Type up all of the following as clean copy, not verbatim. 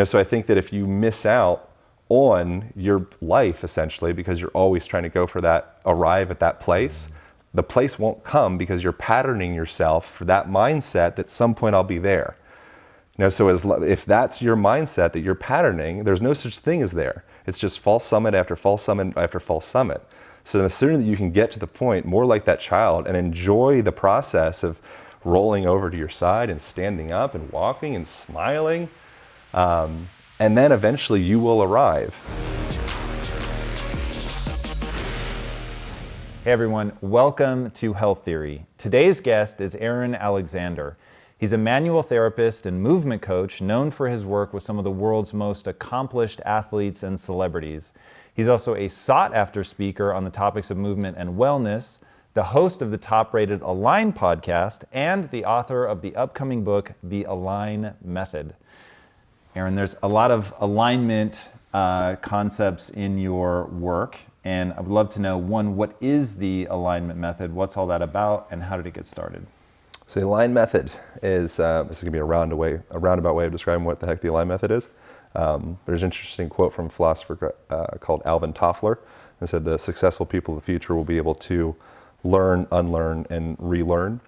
So I think that if you miss out on your life, essentially, because you're always trying to go for that, arrive at that place, the place won't come because you're patterning yourself for that mindset that at some point I'll be there. So if that's your mindset that you're patterning, there's no such thing as there. It's just false summit after false summit after false summit. So the sooner that you can get to the point, more like that child, and enjoy the process of rolling over to your side and standing up and walking and smiling, and then eventually you will arrive. Hey everyone, welcome to Health Theory. Today's guest is Aaron Alexander. He's a manual therapist and movement coach known for his work with some of the world's most accomplished athletes and celebrities. He's also a sought-after speaker on the topics of movement and wellness, the host of the top-rated Align podcast, and the author of the upcoming book, The Align Method. Aaron, there's a lot of alignment concepts in your work, and I would love to know, one, what is the alignment method? What's all that about, and how did it get started? So the Align Method is, this is going to be a roundabout way of describing what the heck the Align Method is. There's an interesting quote from a philosopher called Alvin Toffler, that said the successful people of the future will be able to learn, unlearn, and relearn.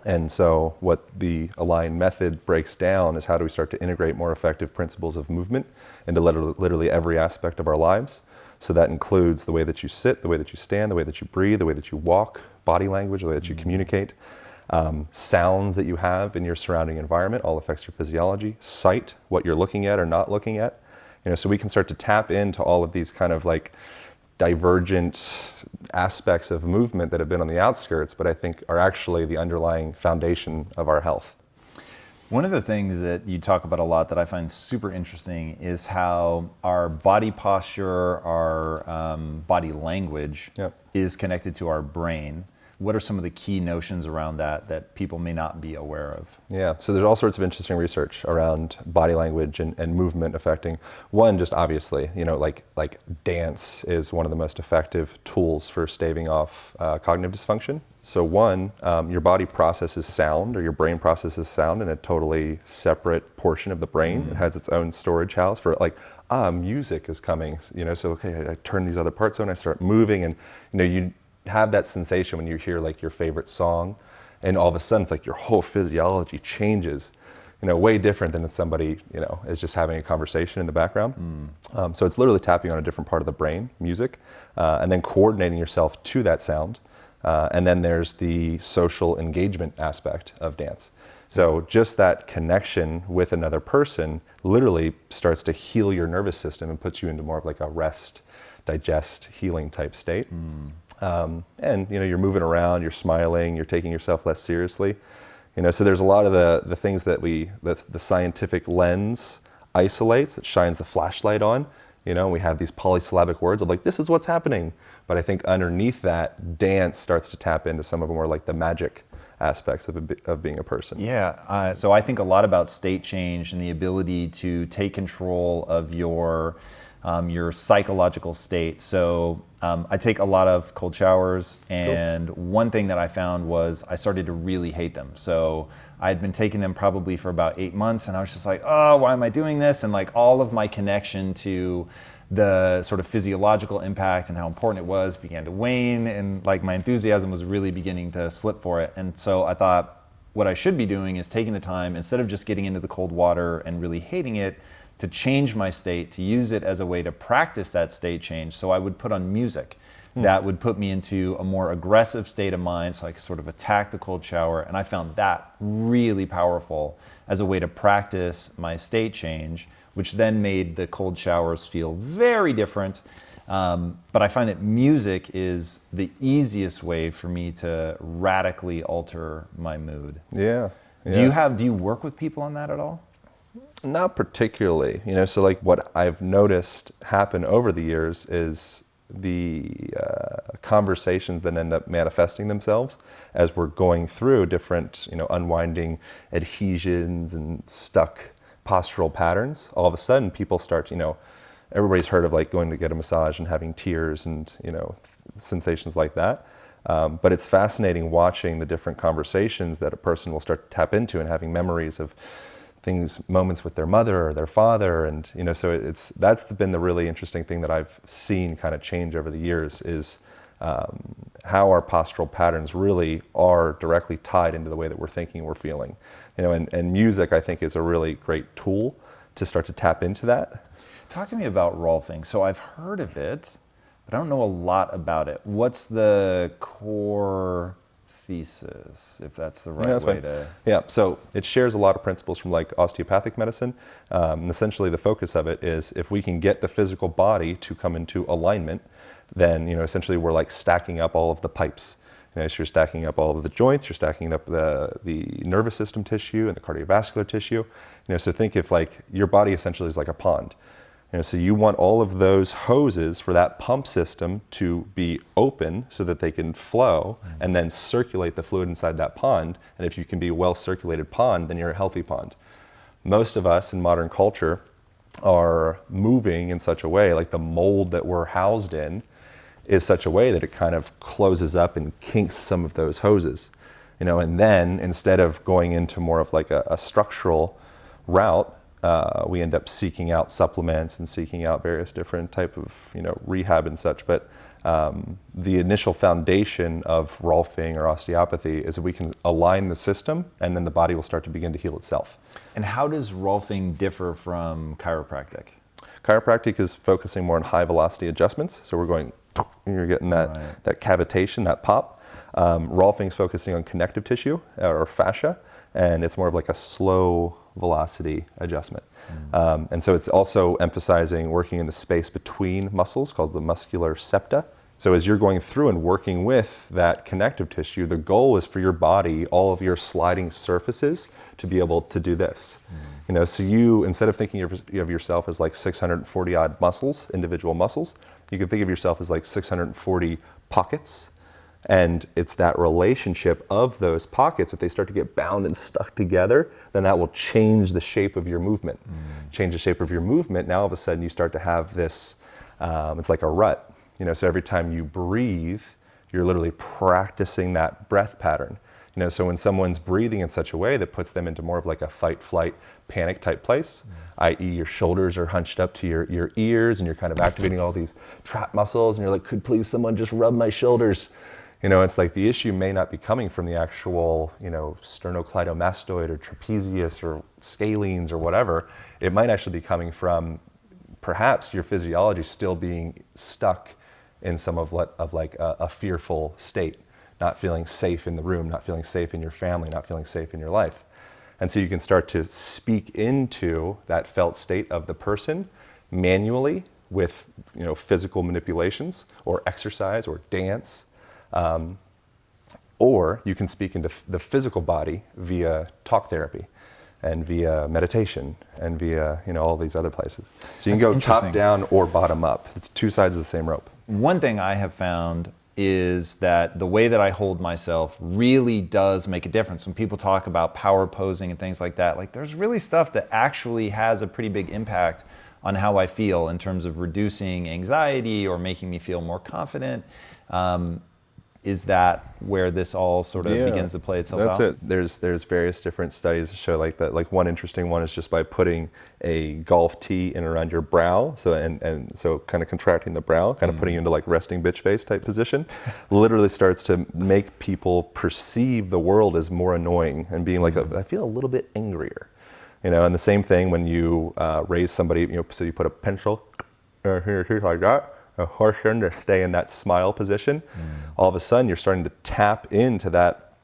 And so what the Align Method breaks down is how do we start to integrate more effective principles of movement into literally every aspect of our lives. So that includes the way that you sit, the way that you stand, the way that you breathe, the way that you walk, body language, the way that you communicate. Sounds that you have in your surrounding environment all affects your physiology. Sight, what you're looking at or not looking at. So we can start to tap into all of these kind of like divergent aspects of movement that have been on the outskirts, but I think are actually the underlying foundation of our health. One of the things that you talk about a lot that I find super interesting is how our body posture, our body language is connected to our brain. What are some of the key notions around that people may not be aware of? Yeah, so there's all sorts of interesting research around body language and movement affecting. One, just obviously, like dance is one of the most effective tools for staving off cognitive dysfunction. So one, your body processes sound, or your brain processes sound in a totally separate portion of the brain. It has its own storage house for music is coming, so okay, I turn these other parts on, I start moving, and you have that sensation when you hear like your favorite song, and all of a sudden it's like your whole physiology changes, way different than if somebody, is just having a conversation in the background. So it's literally tapping on a different part of the brain, music, and then coordinating yourself to that sound. And then there's the social engagement aspect of dance. So just that connection with another person literally starts to heal your nervous system and puts you into more of like a rest, digest, healing type state. And you're moving around, you're smiling, you're taking yourself less seriously. So there's a lot of the things that the scientific lens isolates, it shines the flashlight on. We have these polysyllabic words of like, this is what's happening. But I think underneath that, dance starts to tap into some of the more like the magic aspects of being a person. Yeah, so I think a lot about state change and the ability to take control of your psychological state. So I take a lot of cold showers, and cool. One thing that I found was I started to really hate them. So I had been taking them probably for about 8 months, and I was just like, oh, why am I doing this? And like all of my connection to the sort of physiological impact and how important it was began to wane, and like my enthusiasm was really beginning to slip for it. And so I thought what I should be doing is taking the time, instead of just getting into the cold water and really hating it, to change my state, to use it as a way to practice that state change. So I would put on music that would put me into a more aggressive state of mind, so I could sort of attack the cold shower. And I found that really powerful as a way to practice my state change, which then made the cold showers feel very different. But I find that music is the easiest way for me to radically alter my mood. Yeah. Do you work with people on that at all? Not particularly, so like what I've noticed happen over the years is the conversations that end up manifesting themselves as we're going through different, unwinding adhesions and stuck postural patterns. All of a sudden people start, everybody's heard of like going to get a massage and having tears and, sensations like that. But it's fascinating watching the different conversations that a person will start to tap into and having memories of moments with their mother or their father, and so that's been the really interesting thing that I've seen kind of change over the years is how our postural patterns really are directly tied into the way that we're thinking, we're feeling, and music I think is a really great tool to start to tap into that. Talk to me about rolfing. So I've heard of it, but I don't know a lot about it. What's the core thesis, if that's the right way to... Yeah, so it shares a lot of principles from like osteopathic medicine. And essentially the focus of it is if we can get the physical body to come into alignment, then essentially we're like stacking up all of the pipes. So you're stacking up all of the joints, you're stacking up the nervous system tissue and the cardiovascular tissue. So think if like your body essentially is like a pond. So you want all of those hoses for that pump system to be open so that they can flow and then circulate the fluid inside that pond. And if you can be a well-circulated pond, then you're a healthy pond. Most of us in modern culture are moving in such a way, like the mold that we're housed in is such a way that it kind of closes up and kinks some of those hoses. And then instead of going into more of like a structural route, we end up seeking out supplements and seeking out various different type of rehab and such. But the initial foundation of rolfing or osteopathy is that we can align the system, and then the body will start to begin to heal itself. And how does rolfing differ from chiropractic? Chiropractic is focusing more on high velocity adjustments. So we're going, you're getting that cavitation, that pop. Rolfing is focusing on connective tissue or fascia, and it's more of like a slow velocity adjustment. And so it's also emphasizing working in the space between muscles called the muscular septa. So as you're going through and working with that connective tissue, the goal is for your body, all of your sliding surfaces, to be able to do this. So you, instead of thinking of yourself as like 640 odd muscles, individual muscles, you can think of yourself as like 640 pockets. And it's that relationship of those pockets, if they start to get bound and stuck together, then that will change the shape of your movement. Change the shape of your movement, now all of a sudden you start to have this, it's like a rut. So every time you breathe, you're literally practicing that breath pattern. So when someone's breathing in such a way that puts them into more of like a fight, flight, panic type place, i.e. your shoulders are hunched up to your ears and you're kind of activating all these trap muscles and you're like, could please someone just rub my shoulders? It's like the issue may not be coming from the actual, sternocleidomastoid or trapezius or scalenes or whatever. It might actually be coming from perhaps your physiology still being stuck in some of like a fearful state, not feeling safe in the room, not feeling safe in your family, not feeling safe in your life. And so you can start to speak into that felt state of the person manually with physical manipulations or exercise or dance. Or you can speak into the physical body via talk therapy and via meditation and via all these other places. So you can go top down or bottom up. It's two sides of the same rope. One thing I have found is that the way that I hold myself really does make a difference. When people talk about power posing and things like that, like there's really stuff that actually has a pretty big impact on how I feel in terms of reducing anxiety or making me feel more confident. Is that where this all sort of begins to play itself out? That's it. There's various different studies that show like that. Like one interesting one is just by putting a golf tee in around your brow, so and so kind of contracting the brow, kind of putting you into like resting bitch face type position, literally starts to make people perceive the world as more annoying and being like, I feel a little bit angrier, And the same thing when you raise somebody, so you put a pencil here like that. A person to stay in that smile position, all of a sudden you're starting to tap into that,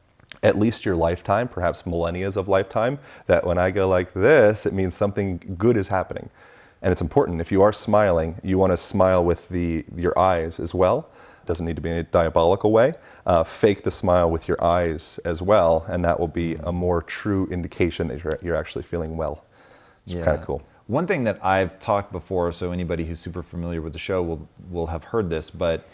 at least your lifetime, perhaps millennia of lifetime, that when I go like this, it means something good is happening. And it's important, if you are smiling, you want to smile with your eyes as well. It doesn't need to be in a diabolical way. Fake the smile with your eyes as well, and that will be a more true indication that you're actually feeling well. It's kind of cool. One thing that I've talked before, so anybody who's super familiar with the show will have heard this, but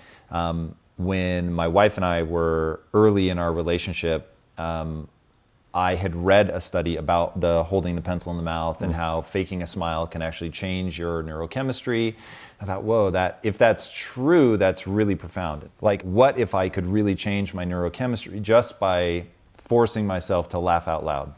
when my wife and I were early in our relationship, I had read a study about the holding the pencil in the mouth and how faking a smile can actually change your neurochemistry. I thought, whoa, if that's true, that's really profound. Like, what if I could really change my neurochemistry just by forcing myself to laugh out loud?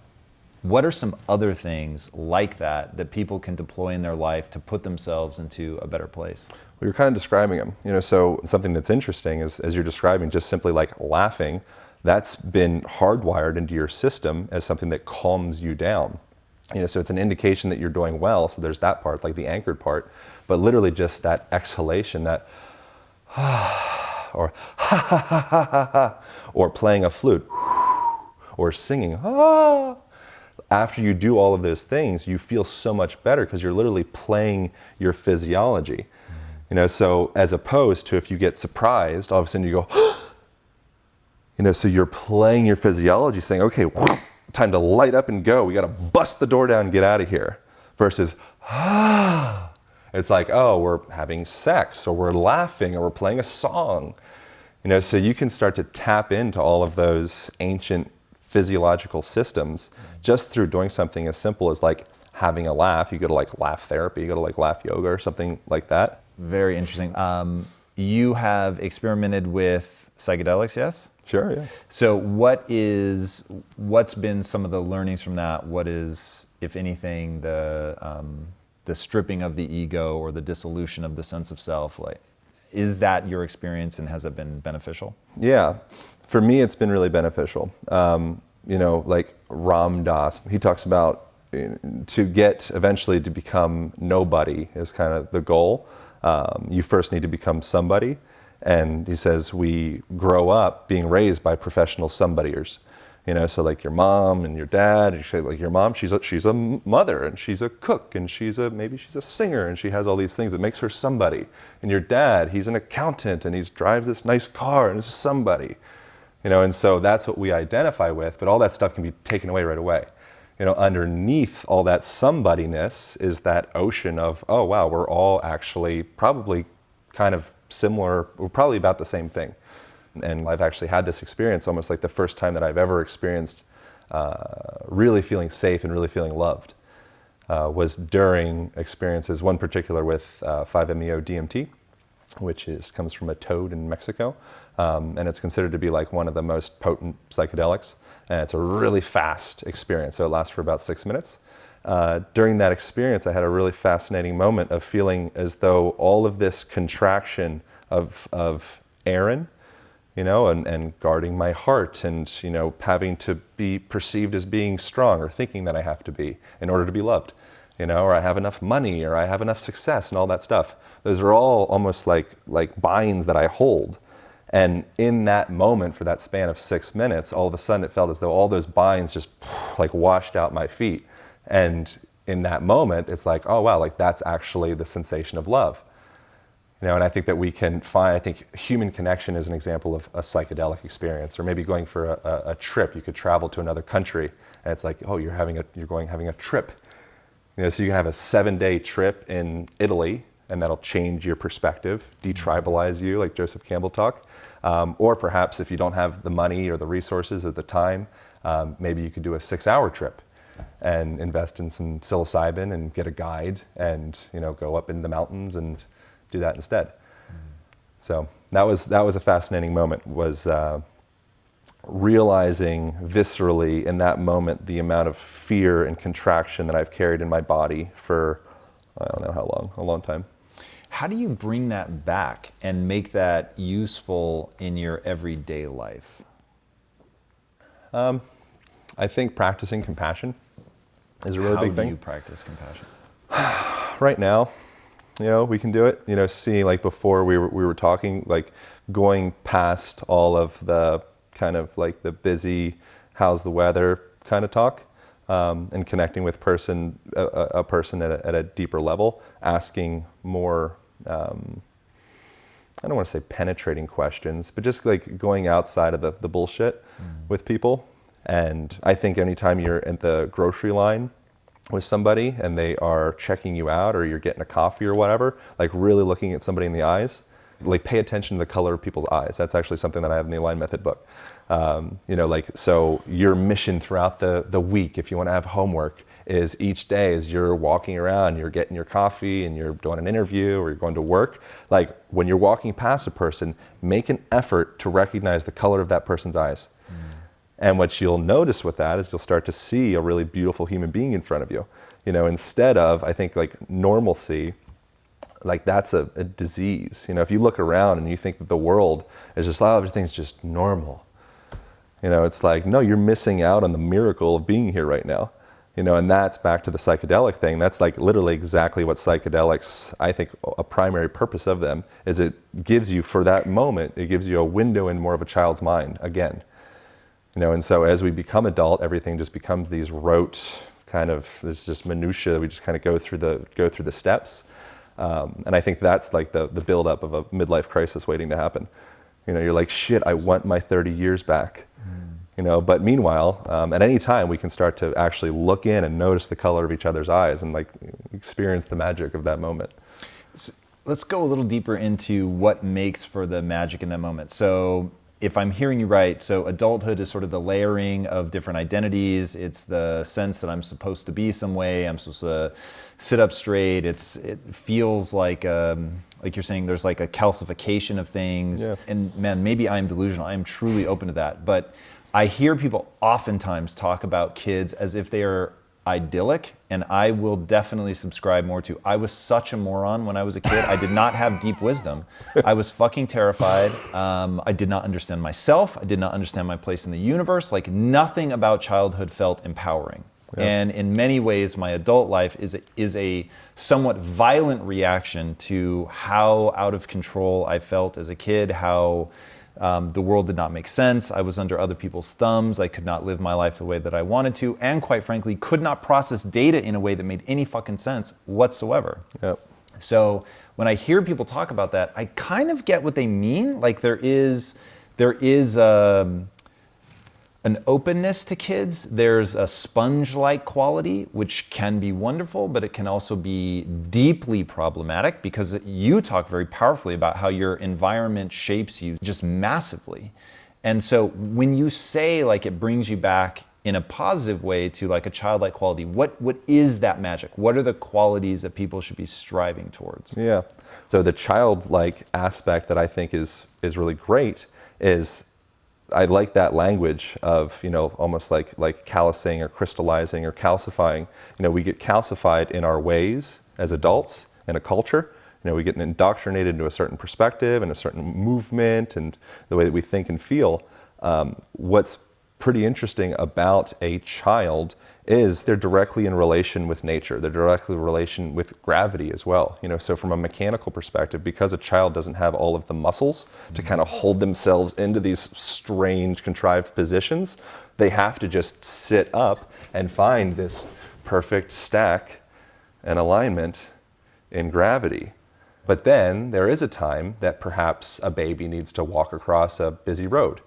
What are some other things like that people can deploy in their life to put themselves into a better place? Well, you're kind of describing them. So something that's interesting is, as you're describing, just simply like laughing, that's been hardwired into your system as something that calms you down. So it's an indication that you're doing well. So there's that part, like the anchored part, but literally just that exhalation, that or or playing a flute, or singing. After you do all of those things, you feel so much better because you're literally playing your physiology. So as opposed to if you get surprised, all of a sudden you go, so you're playing your physiology, saying, okay, time to light up and go. We got to bust the door down and get out of here. Versus, it's like, oh, we're having sex, or we're laughing, or we're playing a song. So you can start to tap into all of those ancient physiological systems just through doing something as simple as like having a laugh. You go to like laugh therapy, you go to like laugh yoga or something like that. Very interesting. You have experimented with psychedelics, yes? Sure, yeah. So what's been some of the learnings from that? What is, if anything, the stripping of the ego or the dissolution of the sense of self? Like, is that your experience, and has it been beneficial? Yeah, for me, it's been really beneficial. Like Ram Dass, he talks about to get eventually to become nobody is kind of the goal. You first need to become somebody. And he says we grow up being raised by professional somebodyers. So like your mom and your dad, and like your mom, she's a mother, and she's a cook, and maybe she's a singer, and she has all these things that makes her somebody. And your dad, he's an accountant, and he drives this nice car, and is somebody. And so that's what we identify with, but all that stuff can be taken away right away. Underneath all that somebodyness is that ocean of, oh wow, we're all actually probably kind of similar, we're probably about the same thing. And I've actually had this experience almost like the first time that I've ever experienced really feeling safe and really feeling loved was during experiences, one particular with 5-MeO DMT, which comes from a toad in Mexico. And it's considered to be like one of the most potent psychedelics. And it's a really fast experience, so it lasts for about 6 minutes. During that experience, I had a really fascinating moment of feeling as though all of this contraction of Aaron, and guarding my heart, and having to be perceived as being strong, or thinking that I have to be in order to be loved, or I have enough money, or I have enough success, and all that stuff. Those are all almost like binds that I hold. And in that moment, for that span of 6 minutes, all of a sudden it felt as though all those binds just like washed out my feet. And in that moment, it's like, oh wow, like that's actually the sensation of love. And I think that we can find, I think human connection is an example of a psychedelic experience, or maybe going for a trip. You could travel to another country, and it's like, oh, you're having a trip. So you can have a 7-day trip in Italy, and that'll change your perspective, detribalize you, like Joseph Campbell talked. Or perhaps if you don't have the money or the resources at the time, maybe you could do a 6-hour trip and invest in some psilocybin and get a guide and go up in the mountains and do that instead. So that was a fascinating moment, was realizing viscerally in that moment the amount of fear and contraction that I've carried in my body for I don't know how long, a long time. How do you bring that back and make that useful in your everyday life? I think practicing compassion is a really big thing. How do you practice compassion? Right now, we can do it. Seeing, like before we were talking, like going past all of the kind of like the busy, how's the weather kind of talk, and connecting with a person at a deeper level, asking more, I don't want to say penetrating questions, but just like going outside of the bullshit with people. And I think anytime you're at the grocery line with somebody and they are checking you out, or you're getting a coffee or whatever, like really looking at somebody in the eyes, like pay attention to the color of people's eyes. That's actually something that I have in the Align Method book. So your mission throughout the week, if you want to have homework, is each day as you're walking around, you're getting your coffee and you're doing an interview or you're going to work, like when you're walking past a person, make an effort to recognize the color of that person's eyes. And what you'll notice with that is you'll start to see a really beautiful human being in front of you. Instead of, I think, like normalcy, like that's a disease. If you look around and you think that the world is just, oh, everything's just normal. It's like, no, you're missing out on the miracle of being here right now. And that's back to the psychedelic thing. That's like literally exactly what psychedelics, I think a primary purpose of them is it gives you, for that moment, it gives you a window in more of a child's mind again. And so as we become adult, everything just becomes these rote kind of, this just minutia. We just kind of go through the steps. And I think that's like the buildup of a midlife crisis waiting to happen. You're like, shit, I want my 30 years back. But meanwhile, at any time we can start to actually look in and notice the color of each other's eyes and like experience the magic of that moment. So let's go a little deeper into what makes for the magic in that moment. So if I'm hearing you right, so adulthood is sort of the layering of different identities. It's the sense that I'm supposed to be some way. I'm supposed to sit up straight. It feels like you're saying there's like a calcification of things. Yeah. And man, maybe I'm delusional. I'm truly open to that. But I hear people oftentimes talk about kids as if they are idyllic, and I will definitely subscribe more to, I was such a moron when I was a kid. I did not have deep wisdom. I was fucking terrified. I did not understand myself. I did not understand my place in the universe. Like nothing about childhood felt empowering. Yeah. And in many ways, my adult life is a somewhat violent reaction to how out of control I felt as a kid, how the world did not make sense. I was under other people's thumbs. I could not live my life the way that I wanted to, and quite frankly, could not process data in a way that made any fucking sense whatsoever. Yep. So when I hear people talk about that, I kind of get what they mean. Like there is an openness to kids. There's a sponge-like quality, which can be wonderful, but it can also be deeply problematic because you talk very powerfully about how your environment shapes you just massively. And so when you say like it brings you back in a positive way to like a childlike quality, what is that magic? What are the qualities that people should be striving towards? Yeah. So the childlike aspect that I think is really great is I like that language of, almost like callousing or crystallizing or calcifying. We get calcified in our ways as adults in a culture. We get indoctrinated into a certain perspective and a certain movement and the way that we think and feel. What's pretty interesting about a child is they're directly in relation with nature. They're directly in relation with gravity as well. So from a mechanical perspective, because a child doesn't have all of the muscles to kind of hold themselves into these strange, contrived positions, they have to just sit up and find this perfect stack and alignment in gravity. But then there is a time that perhaps a baby needs to walk across a busy road,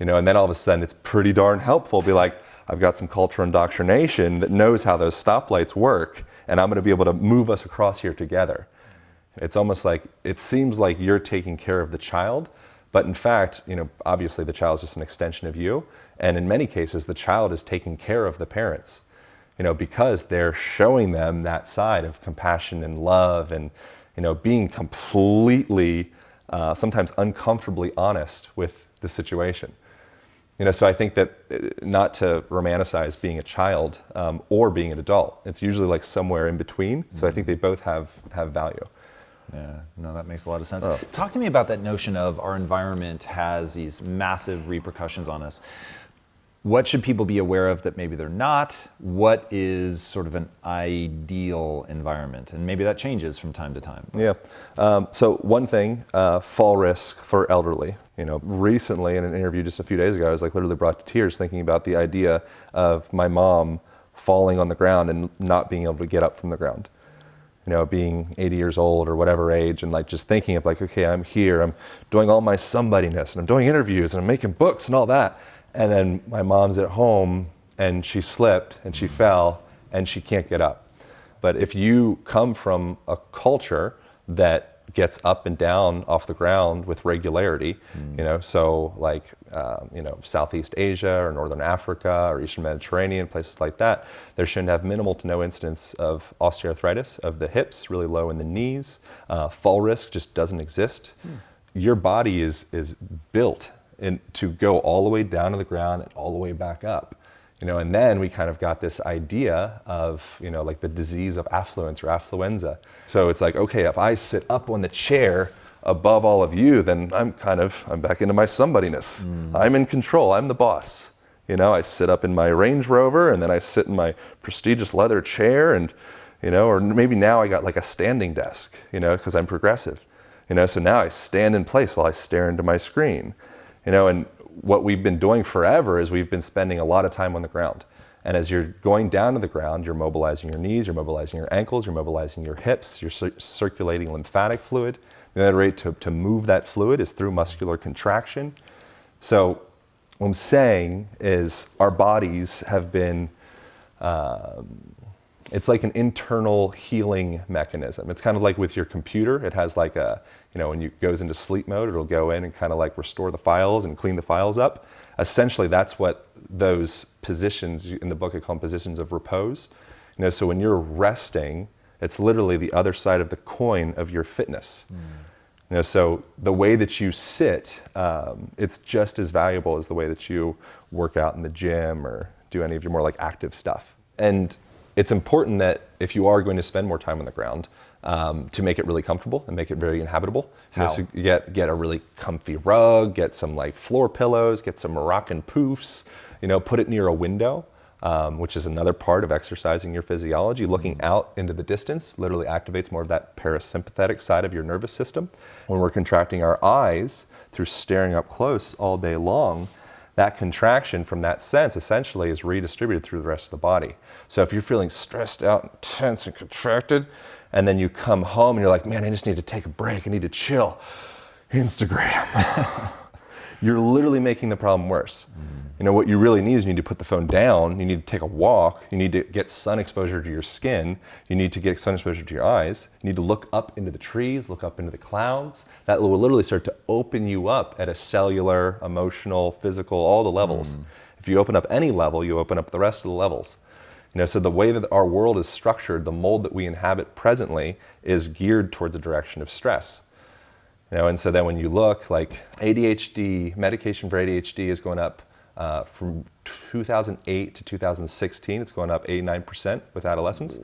and then all of a sudden it's pretty darn helpful to be like, I've got some cultural indoctrination that knows how those stoplights work, and I'm going to be able to move us across here together. It's almost like, it seems like you're taking care of the child, but in fact, obviously the child is just an extension of you, and in many cases, the child is taking care of the parents, because they're showing them that side of compassion and love and, being completely, sometimes uncomfortably honest with the situation. So I think that not to romanticize being a child or being an adult, it's usually like somewhere in between. So I think they both have value. Yeah, no, that makes a lot of sense. Talk to me about that notion of our environment has these massive repercussions on us. What should people be aware of that maybe they're not? What is sort of an ideal environment? And maybe that changes from time to time. Yeah. So one thing, fall risk for elderly. Recently in an interview just a few days ago, I was like literally brought to tears thinking about the idea of my mom falling on the ground and not being able to get up from the ground. Being 80 years old or whatever age, and like just thinking of like, okay, I'm here, I'm doing all my somebodyness, and I'm doing interviews, and I'm making books and all that. And then my mom's at home and she slipped and she fell and she can't get up. But if you come from a culture that gets up and down off the ground with regularity, so like, Southeast Asia or Northern Africa or Eastern Mediterranean, places like that, there shouldn't have minimal to no incidence of osteoarthritis of the hips, really low in the knees. Fall risk just doesn't exist. Your body is built to go all the way down to the ground and all the way back up. And then we kind of got this idea of, like the disease of affluence or affluenza. So it's like, okay, if I sit up on the chair above all of you, then I'm back into my somebodyness. I'm in control, I'm the boss. I sit up in my Range Rover, and then I sit in my prestigious leather chair, and, or maybe now I got like a standing desk, because I'm progressive. So now I stand in place while I stare into my screen, and what we've been doing forever is we've been spending a lot of time on the ground. And as you're going down to the ground, you're mobilizing your knees, you're mobilizing your ankles, you're mobilizing your hips, you're circulating lymphatic fluid. The other way to move that fluid is through muscular contraction. So what I'm saying is our bodies have been, it's like an internal healing mechanism. It's kind of like with your computer. It has like when it goes into sleep mode, it'll go in and kind of like restore the files and clean the files up. Essentially, that's what those positions, in the book I call them positions of repose. So when you're resting, it's literally the other side of the coin of your fitness. So the way that you sit, it's just as valuable as the way that you work out in the gym or do any of your more like active stuff. And it's important that if you are going to spend more time on the ground, to make it really comfortable and make it very inhabitable. So you get a really comfy rug, get some like floor pillows, get some Moroccan poofs, put it near a window, which is another part of exercising your physiology. Looking out into the distance literally activates more of that parasympathetic side of your nervous system. When we're contracting our eyes through staring up close all day long, that contraction from that sense essentially is redistributed through the rest of the body. So if you're feeling stressed out and tense and contracted, and then you come home and you're like, man, I just need to take a break, I need to chill. Instagram. You're literally making the problem worse. What you really need is you need to put the phone down, you need to take a walk, you need to get sun exposure to your skin, you need to get sun exposure to your eyes, you need to look up into the trees, look up into the clouds. That will literally start to open you up at a cellular, emotional, physical, all the levels. If you open up any level, you open up the rest of the levels. So the way that our world is structured, the mold that we inhabit presently is geared towards the direction of stress. And so then when you look, like ADHD, medication for ADHD is going up from 2008 to 2016, it's going up 89% with adolescents.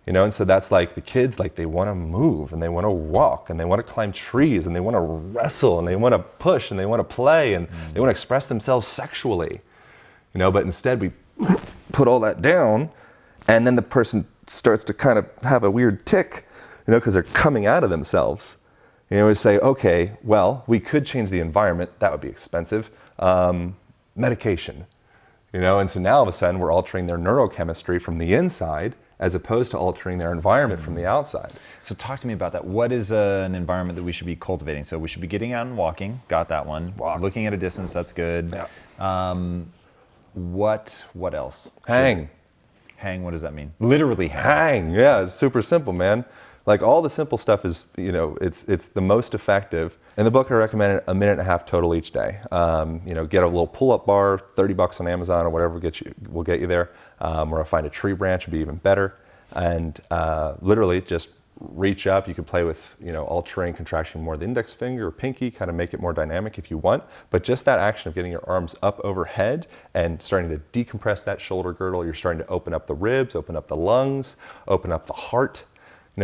And so that's like the kids, like they want to move and they want to walk and they want to climb trees and they want to wrestle and they want to push and they want to play and they want to express themselves sexually. But instead we put all that down, and then the person starts to kind of have a weird tick, because they're coming out of themselves. We say, okay, well, we could change the environment. That would be expensive. Medication, and so now all of a sudden we're altering their neurochemistry from the inside as opposed to altering their environment from the outside. So talk to me about that. What is an environment that we should be cultivating? So we should be getting out and walking. Got that one. Walk. Looking at a distance. That's good. Yeah. What else? Hang. Hang, what does that mean? Literally hang. Hang, yeah, it's super simple, man. Like all the simple stuff is, it's the most effective. In the book, I recommend a minute and a half total each day. Get a little pull-up bar, $30 on Amazon or whatever will get you there. Or find a tree branch would be even better. And literally just reach up. You can play with, altering contraction more the index finger or pinky, kind of make it more dynamic if you want. But just that action of getting your arms up overhead and starting to decompress that shoulder girdle, you're starting to open up the ribs, open up the lungs, open up the heart.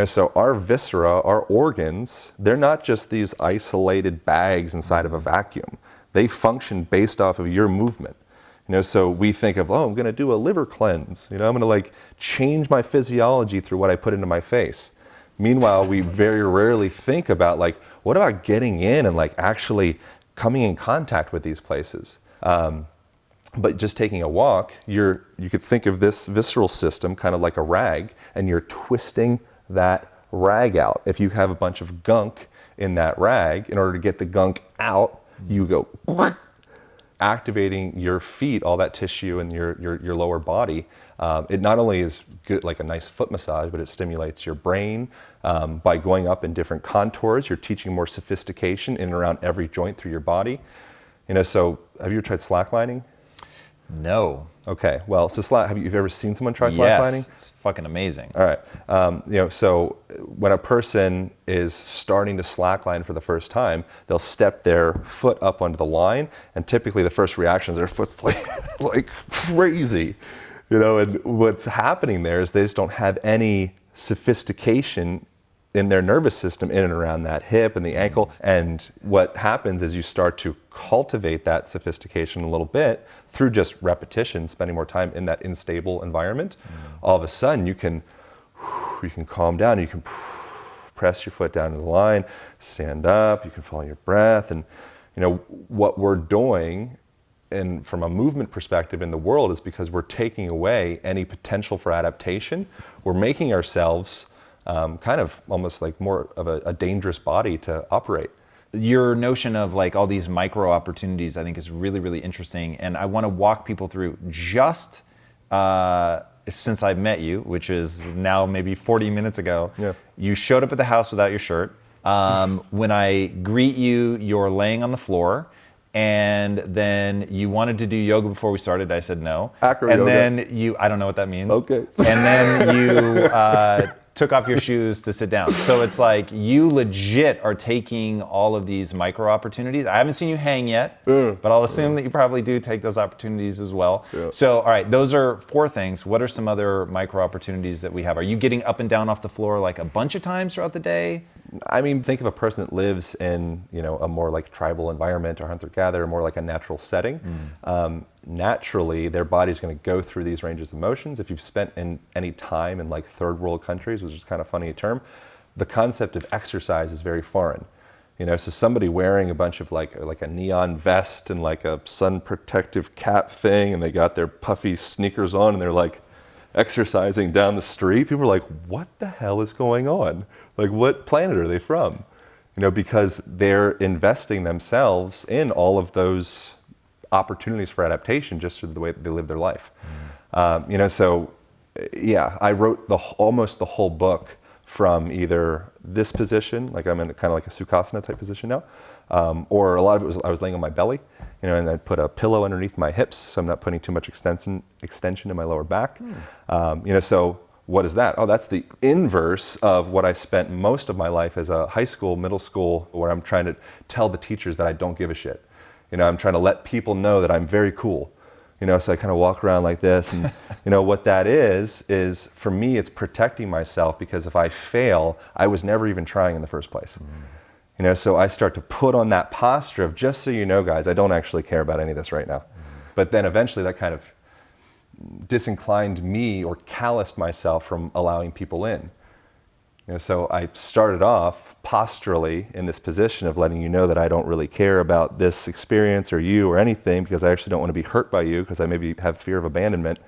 So our viscera, our organs, they're not just these isolated bags inside of a vacuum. They function based off of your movement. So we think of, I'm going to do a liver cleanse. I'm going to like change my physiology through what I put into my face. Meanwhile, we very rarely think about like, what about getting in and like actually coming in contact with these places? But just taking a walk, you could think of this visceral system kind of like a rag, and you're twisting that rag out. If you have a bunch of gunk in that rag, in order to get the gunk out, you go activating your feet, all that tissue in your lower body. It not only is good, like a nice foot massage, but it stimulates your brain. By going up in different contours, you're teaching more sophistication in and around every joint through your body. So have you ever tried slacklining? No. Okay, well, so have you ever seen someone try slacklining? Yes, it's fucking amazing. All right. So when a person is starting to slackline for the first time, they'll step their foot up onto the line, and typically the first reaction is their foot's like crazy, And what's happening there is they just don't have any sophistication in their nervous system in and around that hip and the ankle. And what happens is you start to cultivate that sophistication a little bit through just repetition, spending more time in that unstable environment. All of a sudden you can calm down, you can press your foot down to the line, stand up, you can follow your breath. And what we're doing, and from a movement perspective in the world, is because we're taking away any potential for adaptation. We're making ourselves kind of almost like more of a dangerous body to operate. Your notion of like all these micro opportunities, I think, is really, really interesting. And I want to walk people through just since I've met you, which is now maybe 40 minutes ago. Yeah. You showed up at the house without your shirt. When I greet you, you're laying on the floor. And then you wanted to do yoga before we started. I said no. Acro and yoga. Then I don't know what that means. Okay. And then you took off your shoes to sit down. So it's like you legit are taking all of these micro opportunities. I haven't seen you hang yet, but I'll assume that you probably do take those opportunities as well. Yeah. So, all right, those are 4 things. What are some other micro opportunities that we have? Are you getting up and down off the floor like a bunch of times throughout the day? I mean, think of a person that lives in, a more like tribal environment or hunter-gatherer, more like a natural setting. Naturally, their body's going to go through these ranges of motions. If you've spent any time in like third world countries, which is kind of funny term, the concept of exercise is very foreign. So somebody wearing a bunch of like a neon vest and like a sun protective cap thing, and they got their puffy sneakers on, and they're like exercising down the street. People are like, what the hell is going on? Like, what planet are they from? Because they're investing themselves in all of those opportunities for adaptation just through the way that they live their life. So I wrote almost the whole book from either this position, like I'm in kind of like a Sukhasana type position now, or a lot of it was I was laying on my belly, and I put a pillow underneath my hips so I'm not putting too much extension in my lower back. So what is that? Oh, that's the inverse of what I spent most of my life as a high school, middle school, where I'm trying to tell the teachers that I don't give a shit. I'm trying to let people know that I'm very cool. So I kind of walk around like this, and what that is for me, it's protecting myself, because if I fail, I was never even trying in the first place. So I start to put on that posture of, just so you know, guys, I don't actually care about any of this right now. But then eventually that kind of disinclined me or calloused myself from allowing people in. So I started off posturally in this position of letting you know that I don't really care about this experience or you or anything, because I actually don't want to be hurt by you, because I maybe have fear of abandonment.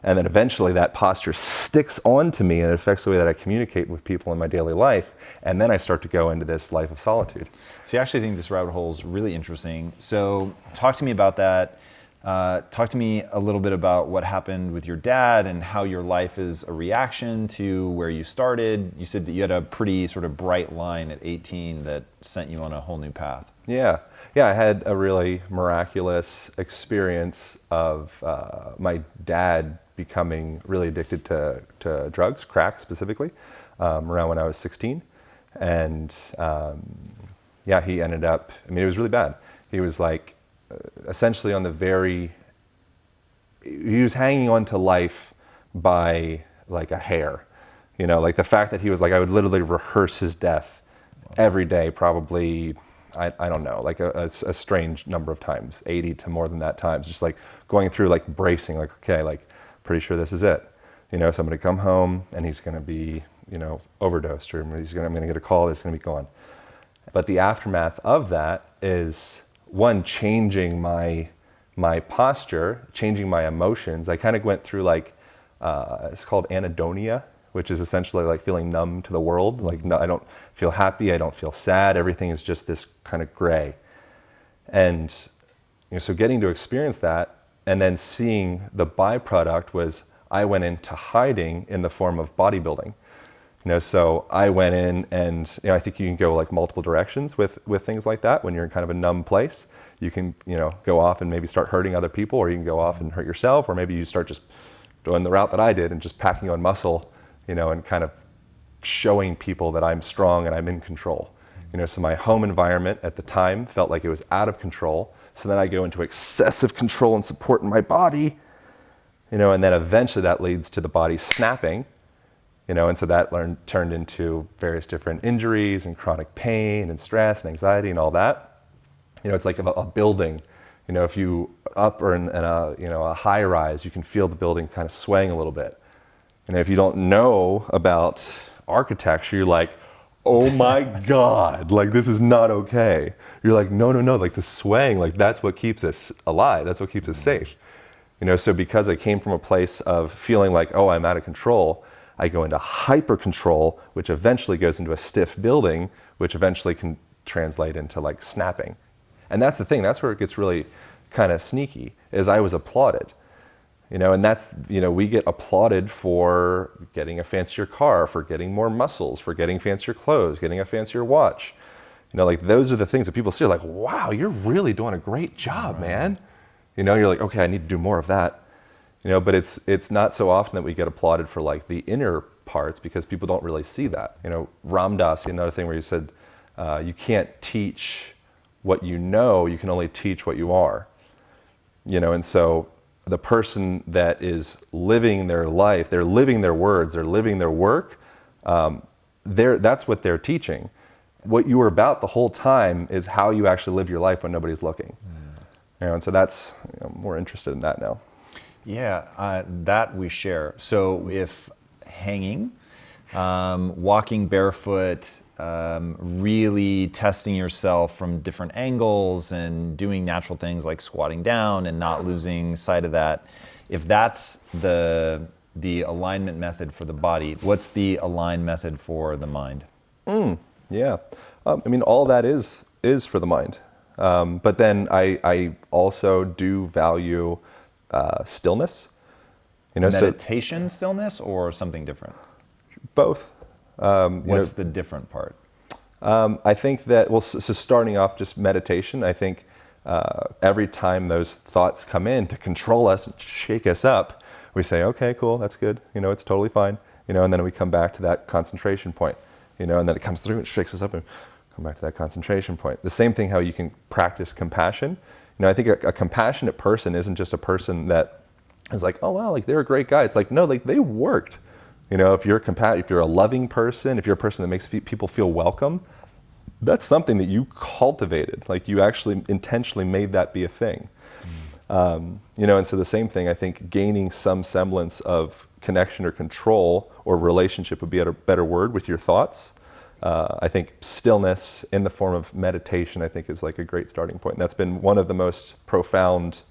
And then eventually that posture sticks onto me, and it affects the way that I communicate with people in my daily life. And then I start to go into this life of solitude. See, I actually think this rabbit hole is really interesting. So talk to me about that. Talk to me a little bit about what happened with your dad and how your life is a reaction to where you started. You said that you had a pretty sort of bright line at 18 that sent you on a whole new path. Yeah, I had a really miraculous experience of my dad becoming really addicted to drugs, crack specifically, around when I was 16. And he ended up, it was really bad. He was like, essentially he was hanging on to life by like a hair, like the fact that he was like, I would literally rehearse his death every day, probably, I don't know, like a strange number of times, 80 to more than that times, just like going through, like bracing, like, okay, like pretty sure this is it. So I'm gonna come home and he's gonna be, overdosed, or I'm gonna get a call, he's gonna be gone. But the aftermath of that is, one, changing my posture, changing my emotions. I kind of went through like, it's called anhedonia, which is essentially like feeling numb to the world. Like, no, I don't feel happy, I don't feel sad, everything is just this kind of gray. And so getting to experience that, and then seeing the byproduct was I went into hiding in the form of bodybuilding. So I went in, and I think you can go like multiple directions with things like that. When you're in kind of a numb place, you can go off and maybe start hurting other people, or you can go off and hurt yourself, or maybe you start just doing the route that I did and just packing on muscle, and kind of showing people that I'm strong and I'm in control. So my home environment at the time felt like it was out of control. So then I go into excessive control and support in my body, and then eventually that leads to the body snapping, and so that turned into various different injuries and chronic pain and stress and anxiety and all that. It's like a building. If you up or in a high rise, you can feel the building kind of swaying a little bit. And if you don't know about architecture, you're like, oh my God, like this is not okay. You're like, no, like the swaying, like that's what keeps us alive. That's what keeps us safe. So because I came from a place of feeling like, oh, I'm out of control, I go into hyper control, which eventually goes into a stiff building, which eventually can translate into like snapping. And that's the thing, that's where it gets really kind of sneaky, is I was applauded. And that's, we get applauded for getting a fancier car, for getting more muscles, for getting fancier clothes, getting a fancier watch. Like those are the things that people see, like, wow, you're really doing a great job, man. You're like, okay, I need to do more of that. But it's not so often that we get applauded for like the inner parts, because people don't really see that. Ram Dass, another thing where he said, you can't teach what you know, you can only teach what you are. And so the person that is living their life, they're living their words, they're living their work, that's what they're teaching. What you were about the whole time is how you actually live your life when nobody's looking. And so that's, I'm more interested in that now. Yeah, that we share. So if hanging, walking barefoot, really testing yourself from different angles and doing natural things like squatting down and not losing sight of that, if that's the alignment method for the body, what's the align method for the mind? Yeah, all that is for the mind. But then I also do value stillness. Meditation stillness or something different? Both. What's the different part? I think that, so starting off just meditation, I think every time those thoughts come in to control us and shake us up, we say, okay, cool, that's good, it's totally fine, and then we come back to that concentration point, and then it comes through and shakes us up and come back to that concentration point. The same thing how you can practice compassion. I think a compassionate person isn't just a person that is like, oh wow, like they're a great guy. It's like, no, like they worked. If you're a loving person, if you're a person that makes people feel welcome, that's something that you cultivated. Like you actually intentionally made that be a thing. And so the same thing, I think gaining some semblance of connection or control or relationship would be a better word with your thoughts. I think stillness in the form of meditation, I think is like a great starting point. And that's been one of the most profound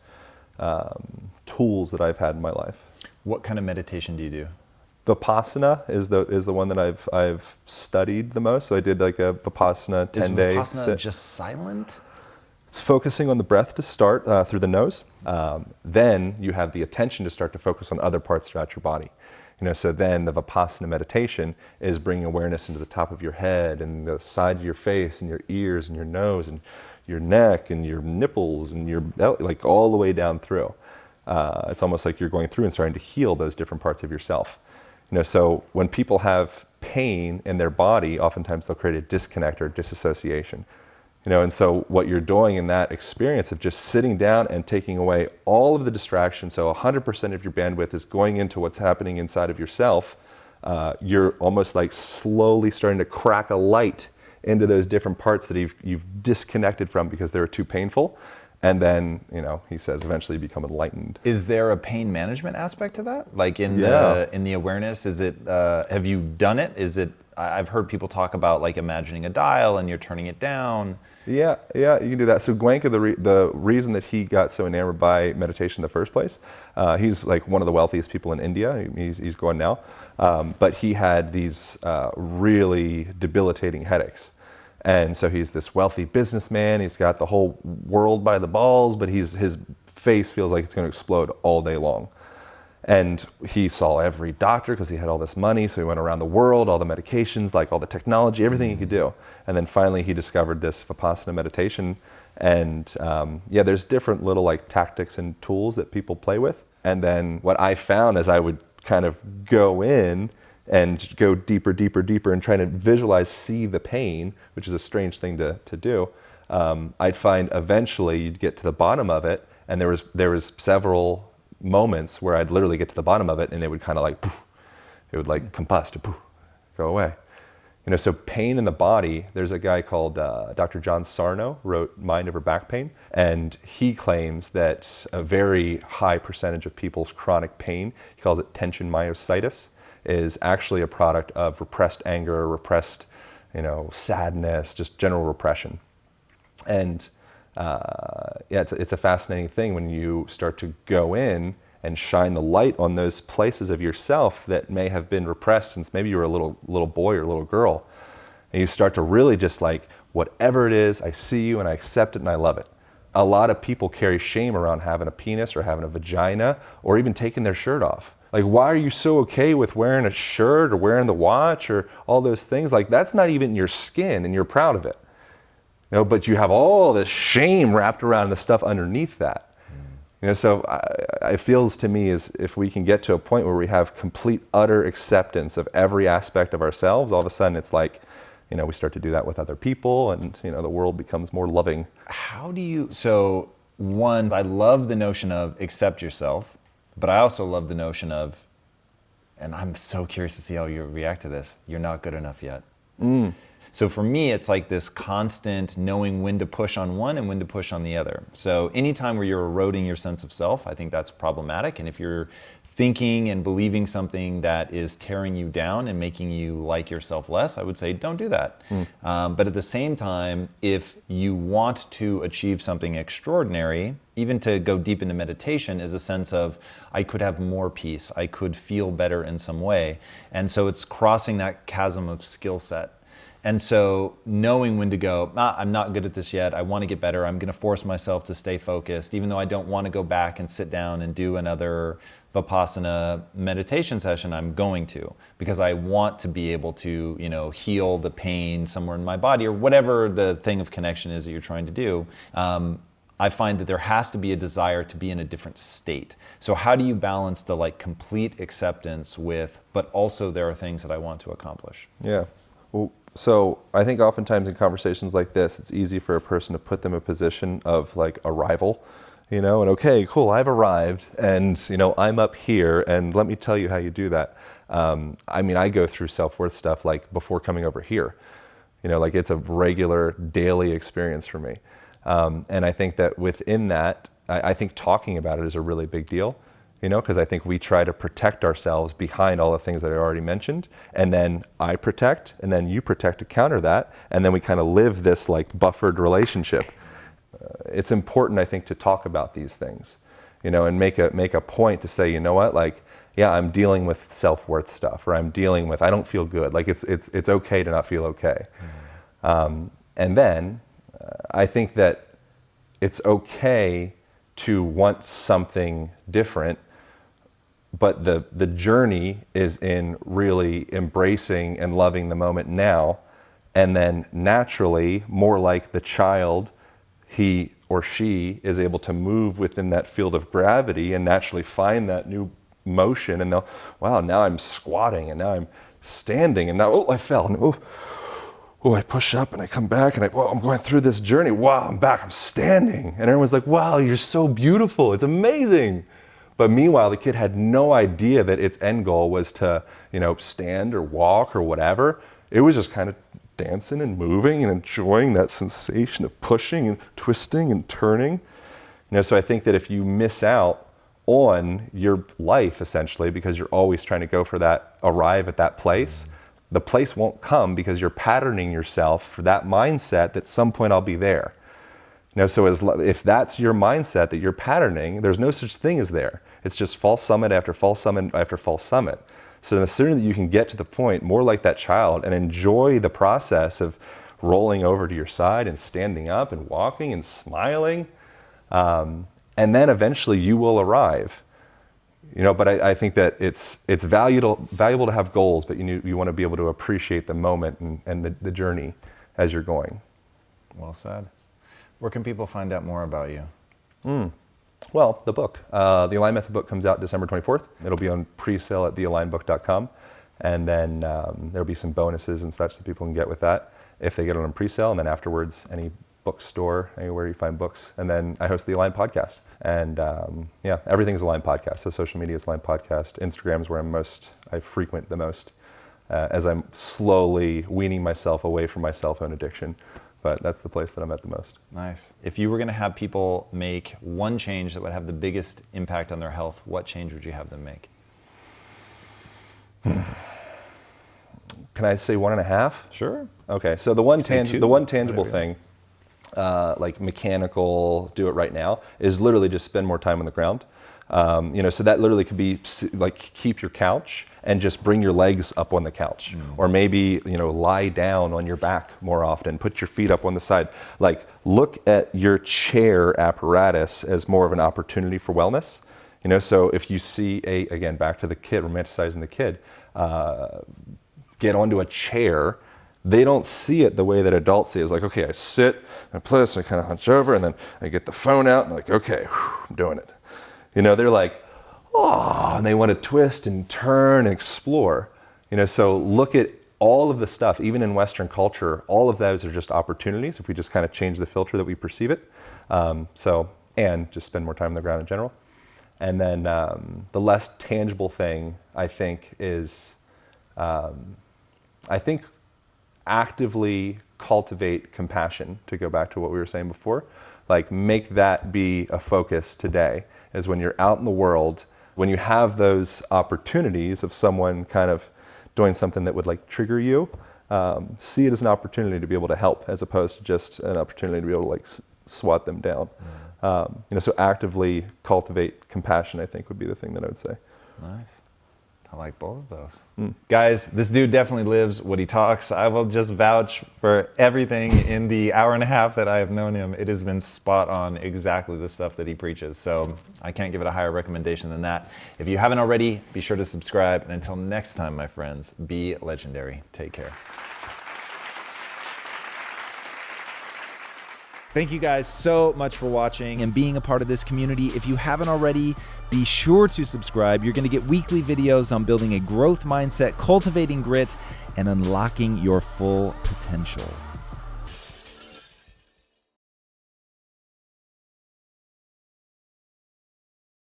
tools that I've had in my life. What kind of meditation do you do? Vipassana is the one that I've studied the most. So I did like a Vipassana 10-day. Is Vipassana just silent? It's focusing on the breath to start through the nose. Then you have the attention to start to focus on other parts throughout your body. So then the Vipassana meditation is bringing awareness into the top of your head and the side of your face and your ears and your nose and your neck and your nipples and your belly, like all the way down through. It's almost like you're going through and starting to heal those different parts of yourself. So when people have pain in their body, oftentimes they'll create a disconnect or disassociation. And so what you're doing in that experience of just sitting down and taking away all of the distractions, so 100% of your bandwidth is going into what's happening inside of yourself, you're almost like slowly starting to crack a light into those different parts that you've disconnected from because they were too painful. And then, he says, eventually you become enlightened. Is there a pain management aspect to that? Like in the awareness, is it, have you done it? Is it, I've heard people talk about like imagining a dial and you're turning it down. Yeah, you can do that. So Goenka, the reason that he got so enamored by meditation in the first place, he's like one of the wealthiest people in India. He's gone now. But he had these really debilitating headaches. And so he's this wealthy businessman. He's got the whole world by the balls, but his face feels like it's going to explode all day long. And he saw every doctor because he had all this money. So he went around the world, all the medications, like all the technology, everything he could do. And then finally he discovered this Vipassana meditation. And yeah, there's different little like tactics and tools that people play with. And then what I found as I would kind of go in and go deeper, deeper, deeper and trying to visualize, see the pain, which is a strange thing to do, I'd find eventually you'd get to the bottom of it. And there was several moments where I'd literally get to the bottom of it and it would kind of like, poof, it would like combust, poof, go away. You know, so pain in the body, there's a guy called Dr. John Sarno, wrote Mind Over Back Pain, and he claims that a very high percentage of people's chronic pain, he calls it tension myositis, is actually a product of repressed anger, repressed, you know, sadness, just general repression. And yeah, it's a fascinating thing when you start to go in and shine the light on those places of yourself that may have been repressed since maybe you were a little boy or a little girl. And you start to really just like, whatever it is, I see you and I accept it and I love it. A lot of people carry shame around having a penis or having a vagina or even taking their shirt off. Like, why are you so okay with wearing a shirt or wearing the watch or all those things? Like, that's not even your skin and you're proud of it. You know, but you have all this shame wrapped around the stuff underneath that. You know, so it feels to me as if we can get to a point where we have complete, utter acceptance of every aspect of ourselves, all of a sudden it's like, you know, we start to do that with other people and, you know, the world becomes more loving. How do you, so one, I love the notion of accept yourself, but I also love the notion of, and I'm so curious to see how you react to this, you're not good enough yet. So for me, it's like this constant knowing when to push on one and when to push on the other. So anytime where you're eroding your sense of self, I think that's problematic. And if you're thinking and believing something that is tearing you down and making you like yourself less, I would say don't do that. But at the same time, if you want to achieve something extraordinary, even to go deep into meditation is a sense of, I could have more peace, I could feel better in some way. And so it's crossing that chasm of skill set. And so knowing when to go, I'm not good at this yet, I want to get better, I'm going to force myself to stay focused, even though I don't want to go back and sit down and do another Vipassana meditation session, I'm going to, because I want to be able to, you know, heal the pain somewhere in my body or whatever the thing of connection is that you're trying to do. I find that there has to be a desire to be in a different state. So how do you balance the like complete acceptance with, but also there are things that I want to accomplish? Yeah. Well, so I think oftentimes in conversations like this, it's easy for a person to put them in a position of like arrival, you know, and okay, cool, I've arrived and, you know, I'm up here and let me tell you how you do that. I mean, I go through self-worth stuff like before coming over here, you know, like it's a regular daily experience for me. And I think that within that, I think talking about it is a really big deal. You know, because I think we try to protect ourselves behind all the things that I already mentioned, and then I protect, and then you protect to counter that, and then we kind of live this like buffered relationship. It's important, I think, to talk about these things, you know, and make a point to say, you know what, like, yeah, I'm dealing with self-worth stuff, or I'm dealing with, I don't feel good. Like it's okay to not feel okay. And then I think that it's okay to want something different. But the journey is in really embracing and loving the moment now, and then naturally, more like the child, he or she is able to move within that field of gravity and naturally find that new motion, and they'll, wow, now I'm squatting, and now I'm standing, and now, oh, I fell, and oh, I push up, and I come back, and I'm going through this journey, wow, I'm back, I'm standing, and everyone's like, wow, you're so beautiful, it's amazing. But meanwhile, the kid had no idea that its end goal was to, you know, stand or walk or whatever. It was just kind of dancing and moving and enjoying that sensation of pushing and twisting and turning. You know, so I think that if you miss out on your life, essentially, because you're always trying to go for that, arrive at that place, the place won't come because you're patterning yourself for that mindset that at some point I'll be there. You know, so if that's your mindset that you're patterning, there's no such thing as there. It's just false summit after false summit after false summit. So the sooner that you can get to the point, more like that child, and enjoy the process of rolling over to your side and standing up and walking and smiling, and then eventually you will arrive. But I think that it's valuable to have goals, but you want to be able to appreciate the moment and the journey as you're going. Well said. Where can people find out more about you? Well, the book. The Align Method book comes out December 24th. It'll be on pre-sale at thealignbook.com. And then there'll be some bonuses and such that people can get with that if they get it on pre-sale. And then afterwards, any bookstore, anywhere you find books. And then I host the Align podcast. And everything's Align podcast. So social media is Align podcast. Instagram is where I frequent the most as I'm slowly weaning myself away from my cell phone addiction. But that's the place that I'm at the most. Nice. If you were going to have people make one change that would have the biggest impact on their health, what change would you have them make? Can I say 1.5? Sure. Okay. So the one tangible thing, like mechanical, do it right now, is literally just spend more time on the ground. So that literally could be like keep your couch and just bring your legs up on the couch, or maybe lie down on your back more often. Put your feet up on the side. Like look at your chair apparatus as more of an opportunity for wellness. So if you see again back to the kid, romanticizing the kid, get onto a chair. They don't see it the way that adults see it. It's like, okay, I sit and play this, I kind of hunch over, and then I get the phone out, and like, okay, I'm doing it. They're like, oh, and they want to twist and turn and explore. So look at all of the stuff, even in Western culture, all of those are just opportunities if we just kind of change the filter that we perceive it. And just spend more time on the ground in general. And then the less tangible thing, I think, is actively cultivate compassion, to go back to what we were saying before. Like make that be a focus today, is when you're out in the world, when you have those opportunities of someone kind of doing something that would like trigger you, see it as an opportunity to be able to help, as opposed to just an opportunity to be able to like swat them down. So actively cultivate compassion, I think, would be the thing that I would say. Nice. I like both of those. Guys, this dude definitely lives what he talks. I will just vouch for everything in the hour and a half that I have known him. It has been spot on, exactly the stuff that he preaches. So I can't give it a higher recommendation than that. If you haven't already, be sure to subscribe. And until next time, my friends, be legendary. Take care. Thank you guys so much for watching and being a part of this community. If you haven't already, be sure to subscribe. You're going to get weekly videos on building a growth mindset, cultivating grit, and unlocking your full potential.